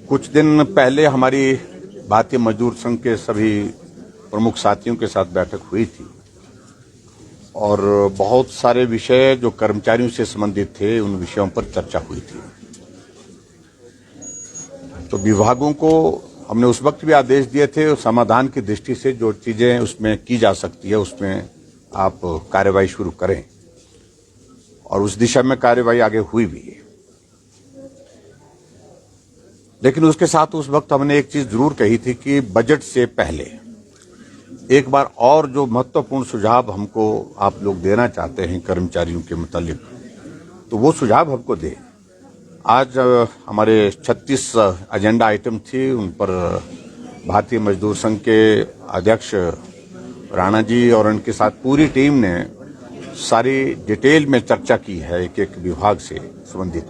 कुछ दिन पहले हमारी भारतीय मजदूर संघ के सभी प्रमुख साथियों के साथ बैठक हुई थी और बहुत सारे विषय जो कर्मचारियों से संबंधित थे उन विषयों पर चर्चा हुई थी। तो विभागों को हमने उस वक्त भी आदेश दिए थे, समाधान की दृष्टि से जो चीजें उसमें की जा सकती है उसमें आप कार्यवाही शुरू करें, और उस दिशा में कार्यवाही आगे हुई भी है। लेकिन उसके साथ उस वक्त हमने एक चीज जरूर कही थी कि बजट से पहले एक बार और जो महत्वपूर्ण सुझाव हमको आप लोग देना चाहते हैं कर्मचारियों के मुतालिक, तो वो सुझाव हमको दें। आज हमारे 36 एजेंडा आइटम थी, उन पर भारतीय मजदूर संघ के अध्यक्ष राणा जी और उनके साथ पूरी टीम ने सारी डिटेल में चर्चा की है एक एक विभाग से संबंधित,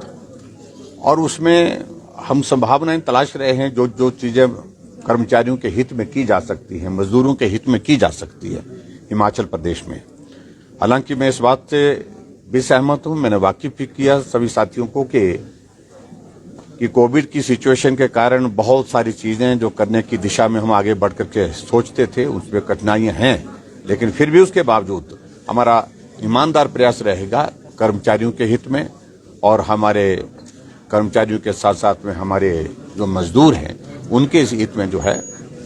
और उसमें हम संभावनाएं तलाश रहे हैं जो जो चीजें कर्मचारियों के हित में की जा सकती हैं, मजदूरों के हित में की जा सकती है हिमाचल प्रदेश में। हालांकि मैं इस बात से भी सहमत हूं, मैंने वाकिफ भी किया सभी साथियों को कि कोविड की सिचुएशन के कारण बहुत सारी चीजें जो करने की दिशा में हम आगे बढ़ करके सोचते थे उसमें कठिनाइयां हैं, लेकिन फिर भी उसके बावजूद हमारा ईमानदार प्रयास रहेगा कर्मचारियों के हित में, और हमारे कर्मचारियों के साथ साथ में हमारे जो मजदूर हैं उनके इस हित में जो है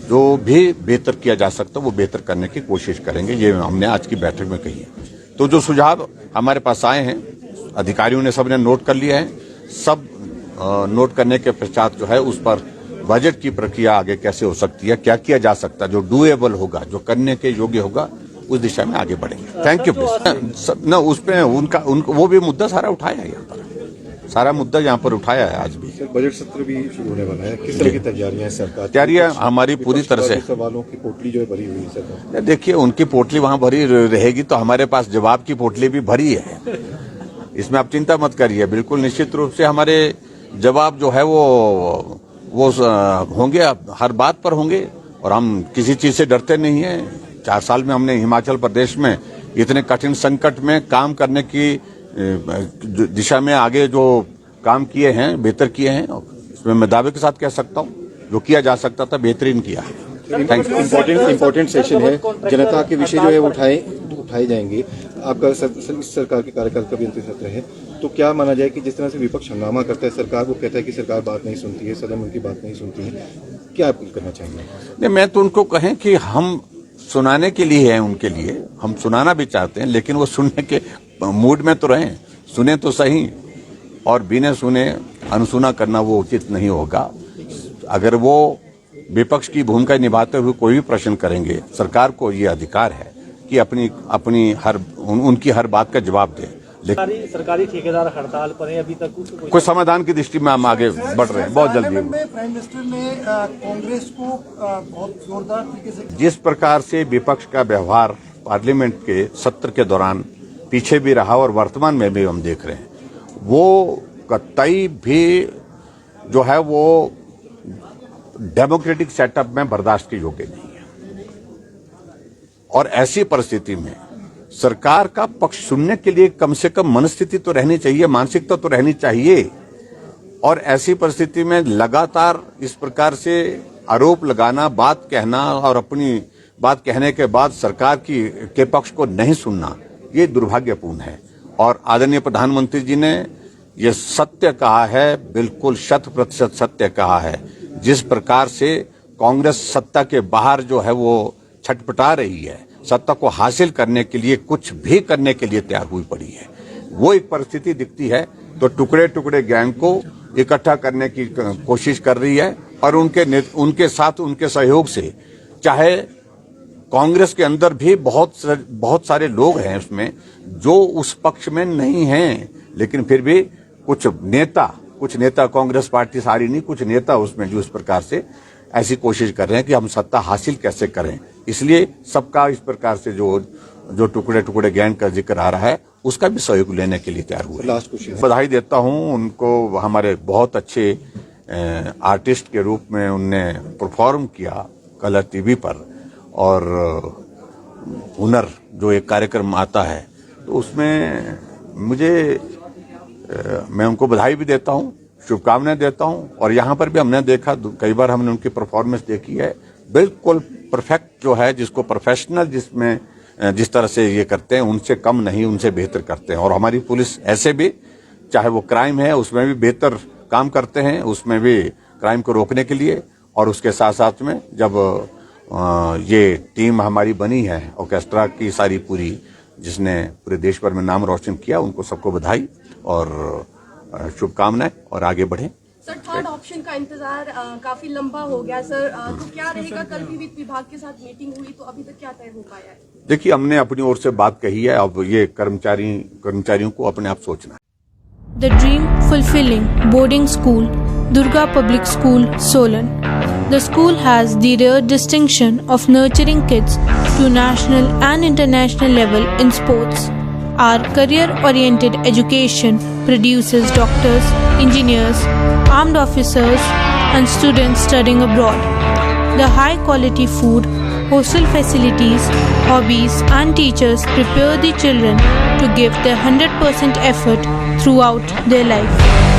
जो भी बेहतर किया जा सकता है वो बेहतर करने की कोशिश करेंगे। ये हमने आज की बैठक में कही है। तो जो सुझाव हमारे पास आए हैं अधिकारियों ने सबने नोट कर लिया है। सब नोट करने के पश्चात जो है उस पर बजट की प्रक्रिया आगे कैसे हो सकती है, क्या किया जा सकता है, जो डूएबल होगा, जो करने के योग्य होगा, उस दिशा में आगे बढ़ेंगे। Thank you please. न उस पे उनका वो भी मुद्दा सारा उठाया है, यहाँ पर सारा मुद्दा यहाँ पर उठाया है। आज भी बजट सत्र भी शुरू होने वाला है, किस तरह की तैयारियां हैं सरकार? तैयारियां हमारी पूरी तरह से, सवालों की पोटली जो है भरी हुई है सरकार। देखिए उनकी पोटली वहां भरी रहेगी तो हमारे पास जवाब की पोटली भी भरी है, इसमें आप चिंता मत करिए। बिल्कुल निश्चित रूप से हमारे जवाब जो है वो होंगे, हर बात पर होंगे, और हम किसी चीज से डरते नहीं है। 4 साल में हमने हिमाचल प्रदेश में इतने कठिन संकट में काम करने की दिशा में आगे जो काम किए हैं, बेहतर किए हैं, इसमें मैं दावे के साथ कह सकता हूं जो किया जा सकता था बेहतरीन किया है। इम्पोर्टेंट सेशन है, जनता के विषय जो है उठाए जाएंगे। आपका सरकार के कार्यकाल का भी अंतिम सत्र है, तो क्या माना जाए कि जिस तरह से विपक्ष हंगामा करता है, सरकार वो कहता है कि सरकार बात नहीं सुनती है, सदन उनकी बात नहीं सुनती है, क्या आप करना चाहेंगे? नहीं, मैं तो उनको कहें कि हम सुनाने के लिए हैं, उनके लिए हम सुनाना भी चाहते हैं, लेकिन वो सुनने के मूड में तो रहें, सुने तो सही, और बिना सुने अनसुना करना वो उचित नहीं होगा। अगर वो विपक्ष की भूमिका निभाते हुए कोई भी प्रश्न करेंगे, सरकार को ये अधिकार है कि अपनी उनकी हर बात का जवाब दे। लेकिन सरकारी ठेकेदार हड़ताल पर है, अभी तक कोई समाधान की दृष्टि में हम आगे बढ़ रहे हैं बहुत जल्दी। प्राइम मिनिस्टर ने कांग्रेस को बहुत जोरदार तरीके से, जिस प्रकार से विपक्ष का व्यवहार पार्लियामेंट के सत्र के दौरान पीछे भी रहा और वर्तमान में भी हम देख रहे हैं, वो कतई भी जो है वो डेमोक्रेटिक सेटअप में बर्दाश्त के योग्य नहीं है। और ऐसी परिस्थिति में सरकार का पक्ष सुनने के लिए कम से कम मनस्थिति तो रहनी चाहिए, मानसिकता तो रहनी चाहिए। और ऐसी परिस्थिति में लगातार इस प्रकार से आरोप लगाना, बात कहना, और अपनी बात कहने के बाद सरकार के पक्ष को नहीं सुनना, ये दुर्भाग्यपूर्ण है। और आदरणीय प्रधानमंत्री जी ने ये सत्य कहा है, बिल्कुल 100% सत्य कहा है। जिस प्रकार से कांग्रेस सत्ता के बाहर जो है वो छटपटा रही है, सत्ता को हासिल करने के लिए कुछ भी करने के लिए तैयार हुई पड़ी है, वो एक परिस्थिति दिखती है। तो टुकड़े टुकड़े गैंग को इकट्ठा करने की कोशिश कर रही है, और उनके साथ उनके सहयोग से, चाहे कांग्रेस के अंदर भी बहुत सारे लोग हैं उसमें जो उस पक्ष में नहीं हैं, लेकिन फिर भी कुछ नेता कांग्रेस पार्टी सारी नहीं, कुछ नेता उसमें जो इस प्रकार से ऐसी कोशिश कर रहे हैं कि हम सत्ता हासिल कैसे करें। इसलिए सबका इस प्रकार से जो टुकड़े टुकड़े गैंग का जिक्र आ रहा है उसका भी सहयोग लेने के लिए तैयार हुए। बधाई देता हूं उनको, हमारे बहुत अच्छे आर्टिस्ट के रूप में उनने परफॉर्म किया कलर टीवी पर, और हुनर जो एक कार्यक्रम आता है तो उसमें मैं उनको बधाई भी देता हूं, शुभकामनाएं देता हूं। और यहां पर भी हमने देखा, कई बार हमने उनकी परफॉर्मेंस देखी है, बिल्कुल परफेक्ट जो है, जिसको प्रोफेशनल जिसमें जिस तरह से ये करते हैं, उनसे कम नहीं, उनसे बेहतर करते हैं। और हमारी पुलिस ऐसे भी, चाहे वो क्राइम है उसमें भी बेहतर काम करते हैं, उसमें भी क्राइम को रोकने के लिए। और उसके साथ साथ में जब ये टीम हमारी बनी है ऑर्केस्ट्रा की सारी पूरी, जिसने पूरे देश भर में नाम रोशन किया, उनको सबको बधाई और शुभकामनाएं और आगे बढ़े। सर, थर्ड ऑप्शन का इंतजार काफी लंबा हो गया सर, तो क्या रहेगा? कल भी वित्त विभाग के साथ मीटिंग हुई, तो अभी तक क्या तय हो पाया है? देखिए, हमने अपनी ओर से बात कही है, अब ये कर्मचारियों को अपने आप सोचना है। The Dream Fulfilling Boarding School, Durga Public School, Solan. The school has the rare distinction of nurturing kids to national and international level in sports. Our career-oriented education produces doctors, engineers, armed officers, and students studying abroad. The high-quality food, hostel facilities, hobbies, and teachers prepare the children to give their 100% effort throughout their life.